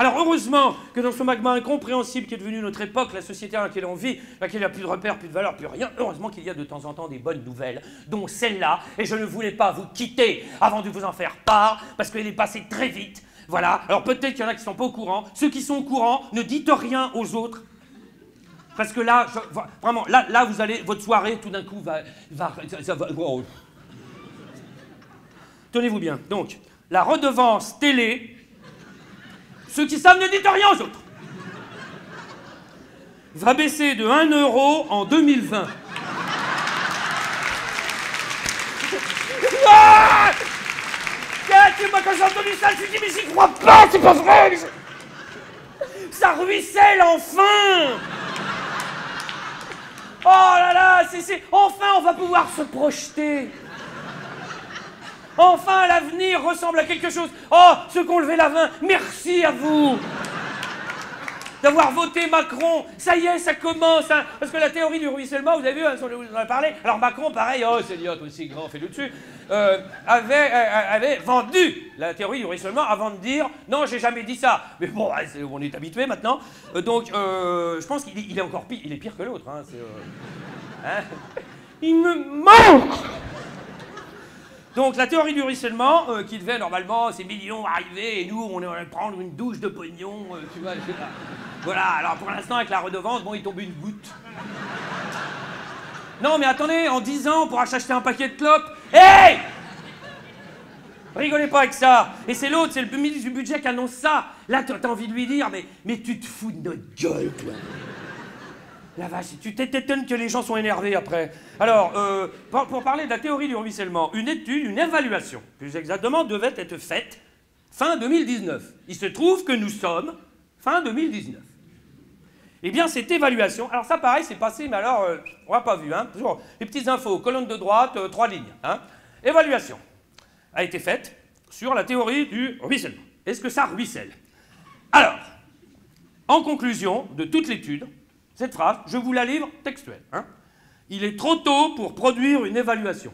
Alors heureusement que dans ce magma incompréhensible qui est devenu notre époque, la société dans laquelle on vit, dans laquelle il n'y a plus de repères, plus de valeurs, plus rien, heureusement qu'il y a de temps en temps des bonnes nouvelles, dont celle-là, et je ne voulais pas vous quitter avant de vous en faire part, parce qu'elle est passée très vite. Voilà, alors peut-être qu'il y en a qui ne sont pas au courant. Ceux qui sont au courant, ne dites rien aux autres. Parce que là, vraiment, là, vous allez, votre soirée, tout d'un coup, ça va oh. Tenez-vous bien. Donc, la redevance télé, ceux qui savent, ne dites rien aux autres, va baisser de 1 € en 2020. Ah, moi, quand j'ai entendu ça, je me suis dit, mais j'y crois pas, c'est pas vrai. Ça ruisselle enfin. Oh là là, enfin on va pouvoir se projeter. Enfin l'avenir ressemble à quelque chose. Oh, ceux qui ont levé la main, merci à vous d'avoir voté Macron. Ça y est, ça commence. Hein. Parce que la théorie du ruissellement, vous avez vu, hein, on en a parlé. Alors Macron, pareil, oh c'est idiot aussi grand, fais-le dessus, avait vendu la théorie du ruissellement avant de dire non, j'ai jamais dit ça. Mais bon, on est habitué maintenant. Donc je pense qu'il est encore pire, il est pire que l'autre. Hein, hein. Il me manque. Donc la théorie du ruissellement, qui devait normalement, ces millions arriver, et nous, on allait prendre une douche de pognon, tu vois, je sais pas. Voilà, alors pour l'instant, avec la redevance, bon, il tombe une goutte. Non, mais attendez, en 10 ans, on pourra s'acheter un paquet de clopes. Hey! Rigolez pas avec ça. Et c'est l'autre, c'est le ministre du budget qui annonce ça. Là, t'as envie de lui dire, mais tu te fous de notre gueule, toi. La vache, tu t'étonnes que les gens sont énervés après. Alors, pour parler de la théorie du ruissellement, une étude, une évaluation, plus exactement, devait être faite fin 2019. Il se trouve que nous sommes fin 2019. Eh bien, cette évaluation, alors ça pareil, c'est passé, mais alors, on l'a pas vu, hein. Toujours les petites infos, colonne de droite, 3 lignes, hein. Évaluation a été faite sur la théorie du ruissellement. Est-ce que ça ruisselle? Alors, en conclusion de toute l'étude, cette phrase, je vous la livre textuelle. Hein. Il est trop tôt pour produire une évaluation.